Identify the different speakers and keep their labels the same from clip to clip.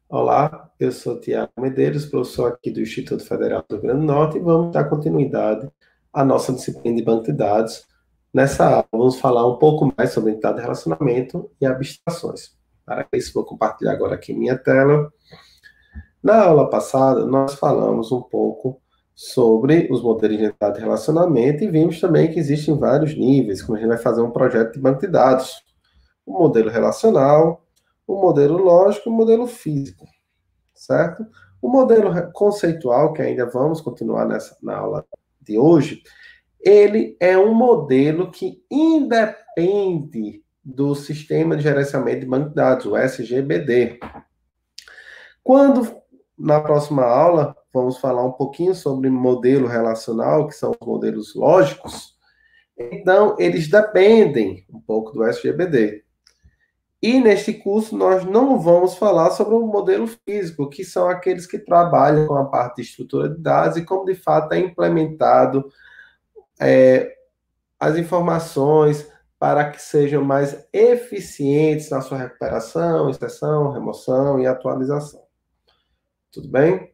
Speaker 1: Olá, eu sou Tiago Medeiros, professor aqui do Instituto Federal do Rio Grande do Norte, e vamos dar continuidade à nossa disciplina de banco de dados. Nessa aula, vamos falar um pouco mais sobre entidade de relacionamento e abstrações. Para isso, vou compartilhar agora aqui minha tela. Na aula passada, nós falamos um pouco sobre os modelos de entidade de relacionamento e vimos também que existem vários níveis, como a gente vai fazer um projeto de banco de dados. O modelo relacional, o modelo lógico e o modelo físico, certo? O modelo conceitual, que ainda vamos continuar na aula de hoje, ele é um modelo que independe do Sistema de Gerenciamento de Banco de Dados, o SGBD. Quando, na próxima aula, vamos falar um pouquinho sobre modelo relacional, que são os modelos lógicos, então, eles dependem um pouco do SGBD. E neste curso nós não vamos falar sobre o modelo físico, que são aqueles que trabalham com a parte de estrutura de dados e como de fato é implementado as informações para que sejam mais eficientes na sua recuperação, extração, remoção e atualização. Tudo bem?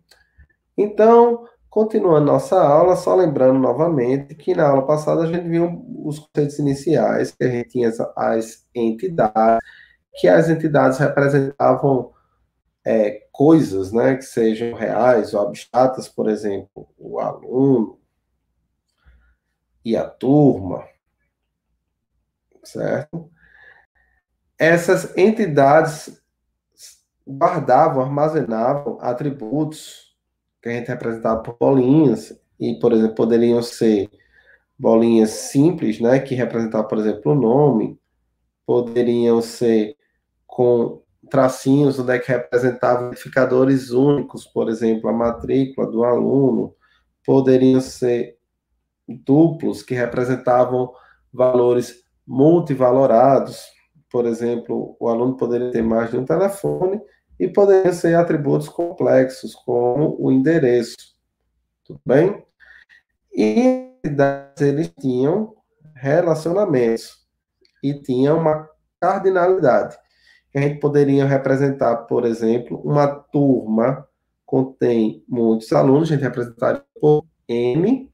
Speaker 1: Então, continuando nossa aula, só lembrando novamente que na aula passada a gente viu os conceitos iniciais, que a gente tinha as entidades, que as entidades representavam coisas, né, que sejam reais ou abstratas, por exemplo, o aluno e a turma, certo? Essas entidades guardavam, armazenavam atributos que a gente representava por bolinhas, e, por exemplo, poderiam ser bolinhas simples, né, que representavam, por exemplo, o nome, poderiam ser com tracinhos, onde é que representavam identificadores únicos, por exemplo, a matrícula do aluno, poderiam ser duplos, que representavam valores multivalorados. Por exemplo, o aluno poderia ter mais de um telefone e poderiam ser atributos complexos, como o endereço. Tudo bem? E eles tinham relacionamentos e tinham uma cardinalidade. A gente poderia representar, por exemplo, uma turma contém muitos alunos, a gente representaria por M,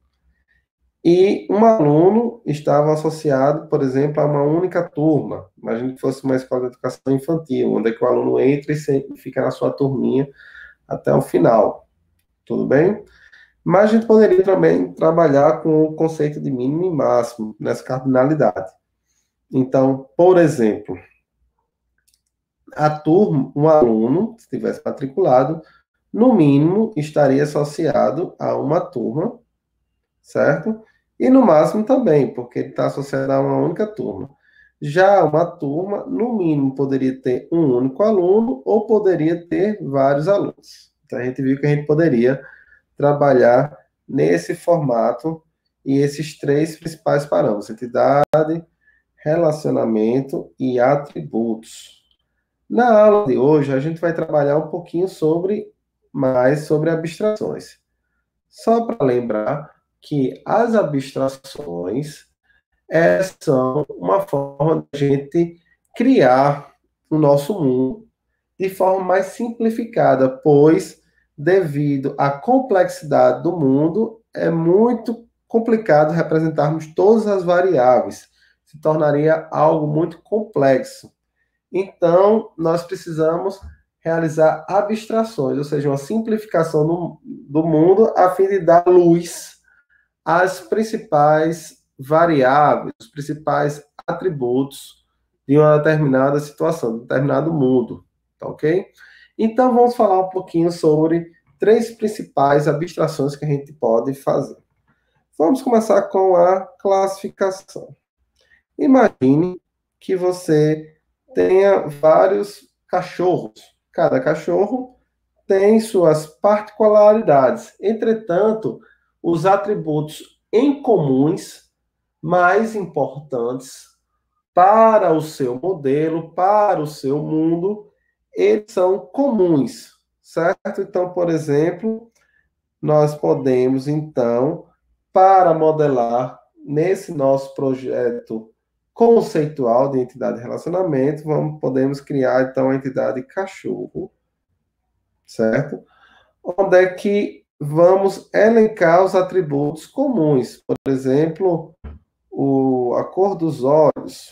Speaker 1: e um aluno estava associado, por exemplo, a uma única turma. Imagine que fosse uma escola de educação infantil, onde é que o aluno entra e fica na sua turminha até o final. Tudo bem? Mas a gente poderia também trabalhar com o conceito de mínimo e máximo, nessa cardinalidade. Então, por exemplo, a turma, um aluno, se tivesse matriculado, no mínimo estaria associado a uma turma, certo? E no máximo também, porque ele está associado a uma única turma. Já uma turma, no mínimo, poderia ter um único aluno ou poderia ter vários alunos. Então a gente viu que a gente poderia trabalhar nesse formato e esses três principais parâmetros: entidade, relacionamento e atributos. Na aula de hoje, a gente vai trabalhar um pouquinho mais sobre abstrações. Só para lembrar que as abstrações são uma forma de a gente criar o nosso mundo de forma mais simplificada, pois, devido à complexidade do mundo, é muito complicado representarmos todas as variáveis. Se tornaria algo muito complexo. Então, nós precisamos realizar abstrações, ou seja, uma simplificação do mundo, a fim de dar luz às principais variáveis, os principais atributos de uma determinada situação, de um determinado mundo, tá ok? Então, vamos falar um pouquinho sobre três principais abstrações que a gente pode fazer. Vamos começar com a classificação. Imagine que você tenha vários cachorros. Cada cachorro tem suas particularidades. Entretanto, os atributos em comuns mais importantes para o seu modelo, para o seu mundo, eles são comuns, certo? Então, por exemplo, nós podemos, então, para modelar nesse nosso projeto conceitual de entidade de relacionamento, podemos criar, então, a entidade cachorro, certo? Onde é que vamos elencar os atributos comuns. Por exemplo, a cor dos olhos.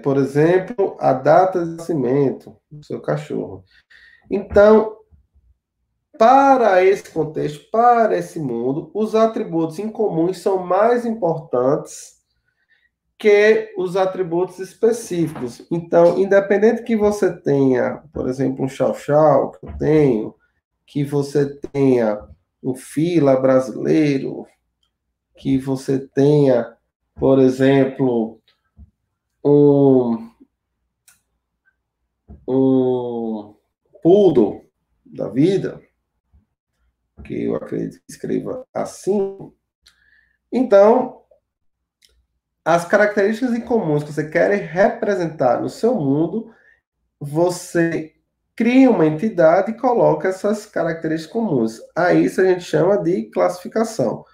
Speaker 1: Por exemplo, a data de nascimento do seu cachorro. Então, para esse contexto, para esse mundo, os atributos incomuns são mais importantes que os atributos específicos. Então, independente que você tenha, por exemplo, um chau-chau, que eu tenho, que você tenha um fila brasileiro, que você tenha, por exemplo, um, um poodle da vida, que eu acredito que escreva assim. Então, as características incomuns que você quer representar no seu mundo, você cria uma entidade e coloca essas características comuns. A isso a gente chama de classificação.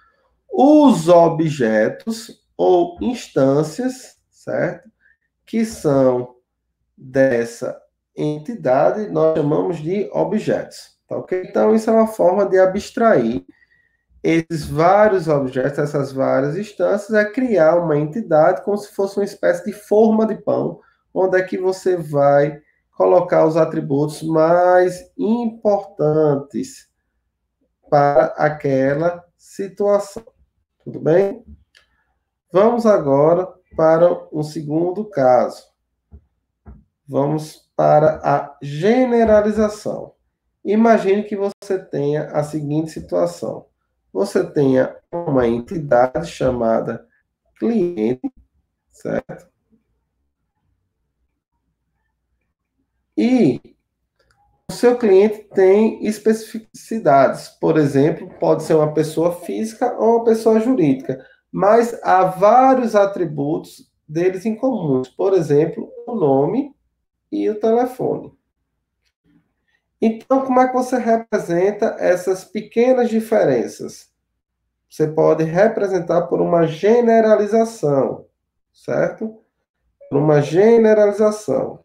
Speaker 1: Os objetos ou instâncias, certo? Que são dessa entidade, nós chamamos de objetos. Tá, ok? Então, isso é uma forma de abstrair esses vários objetos, essas várias instâncias, é criar uma entidade como se fosse uma espécie de forma de pão, onde é que você vai colocar os atributos mais importantes para aquela situação. Tudo bem? Vamos agora para um segundo caso. Vamos para a generalização. Imagine que você tenha a seguinte situação. Você tenha uma entidade chamada cliente, certo? E o seu cliente tem especificidades. Por exemplo, pode ser uma pessoa física ou uma pessoa jurídica, mas há vários atributos deles em comuns. Por exemplo, o nome e o telefone. Então, como é que você representa essas pequenas diferenças? Você pode representar por uma generalização, certo? Por uma generalização,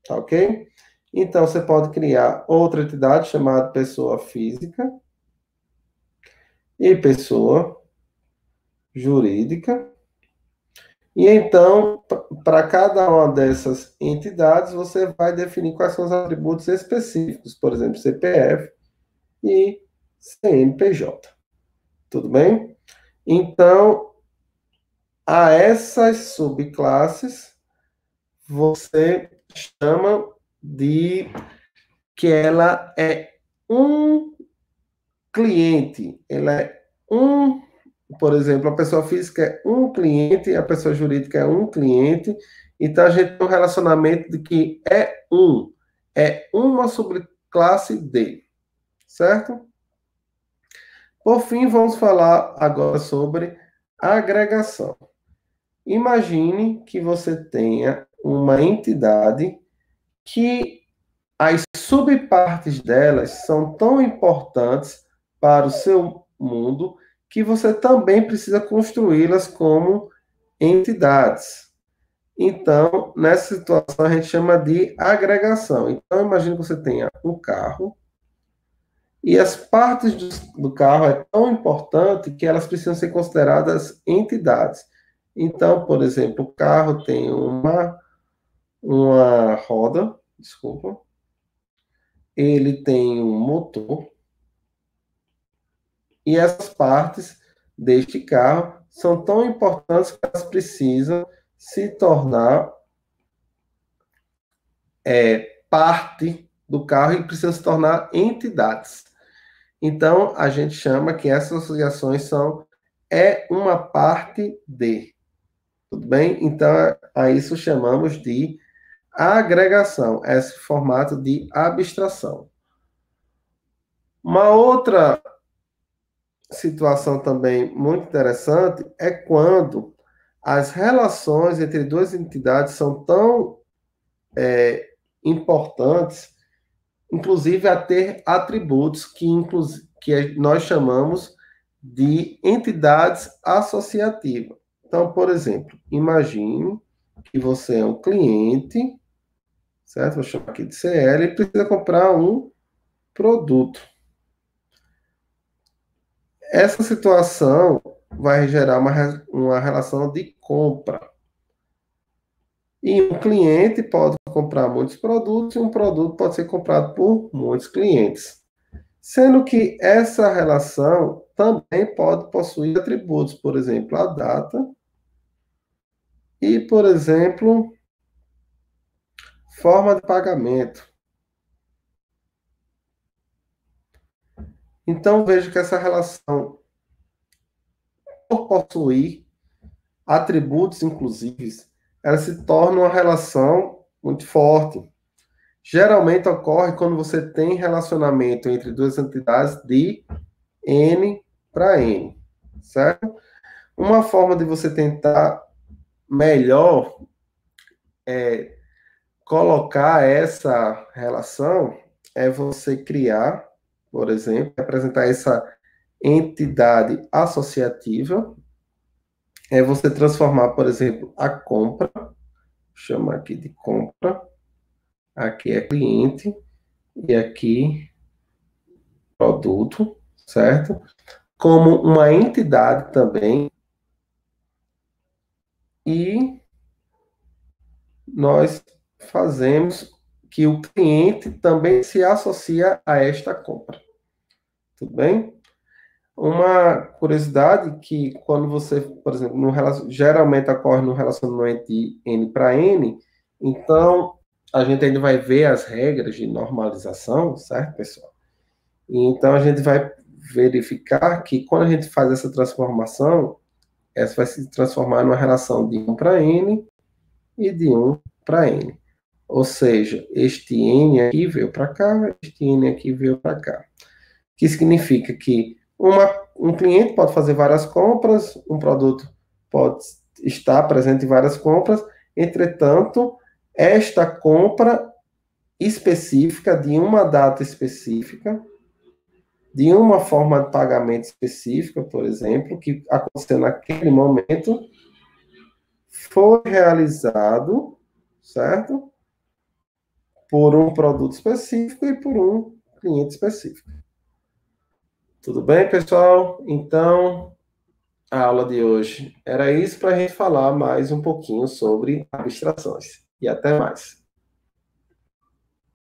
Speaker 1: tá ok? Então, você pode criar outra entidade chamada pessoa física e pessoa jurídica. E então, para cada uma dessas entidades, você vai definir quais são os atributos específicos, por exemplo, CPF e CNPJ. Tudo bem? Então, a essas subclasses, você chama de que ela é um cliente. Ela é um, por exemplo, a pessoa física é um cliente, a pessoa jurídica é um cliente. Então, a gente tem um relacionamento de que é uma subclasse de, certo? Por fim, vamos falar agora sobre agregação. Imagine que você tenha uma entidade que as subpartes delas são tão importantes para o seu mundo que você também precisa construí-las como entidades. Então, nessa situação, a gente chama de agregação. Então, imagine que você tenha um carro e as partes do carro é tão importante que elas precisam ser consideradas entidades. Então, por exemplo, o carro tem uma roda, desculpa, ele tem um motor, e essas partes deste carro são tão importantes que elas precisam se tornar parte do carro e precisam se tornar entidades. Então, a gente chama que essas associações são uma parte de. Tudo bem? Então, a isso chamamos de agregação, esse formato de abstração. Uma outra situação também muito interessante é quando as relações entre duas entidades são tão importantes, inclusive a ter atributos que nós chamamos de entidades associativas. Então, por exemplo, imagine que você é um cliente, certo? Vou chamar aqui de CL, e precisa comprar um produto. Essa situação vai gerar uma relação de compra. E um cliente pode comprar muitos produtos, e um produto pode ser comprado por muitos clientes. Sendo que essa relação também pode possuir atributos, por exemplo, a data e, por exemplo, forma de pagamento. Então, veja que essa relação, por possuir atributos inclusivos, ela se torna uma relação muito forte. Geralmente ocorre quando você tem relacionamento entre duas entidades de N para N, certo? Uma forma de você tentar melhor colocar essa relação é você criar, por exemplo, apresentar essa entidade associativa, é você transformar, por exemplo, a compra, chama aqui de compra, aqui é cliente e aqui produto, certo? Como uma entidade também, e nós fazemos que o cliente também se associa a esta compra. Tudo bem? Uma curiosidade que quando você, por exemplo, geralmente ocorre no relacionamento de N para N, então a gente ainda vai ver as regras de normalização, certo, pessoal? E então a gente vai verificar que quando a gente faz essa transformação, essa vai se transformar numa relação de 1 para N e de 1 para N. Ou seja, este N aqui veio para cá, este N aqui veio para cá. Que significa que um cliente pode fazer várias compras, um produto pode estar presente em várias compras, entretanto, esta compra específica, de uma data específica, de uma forma de pagamento específica, por exemplo, que aconteceu naquele momento, foi realizado, certo? Por um produto específico e por um cliente específico. Tudo bem, pessoal? Então, a aula de hoje era isso para a gente falar mais um pouquinho sobre abstrações. E até mais.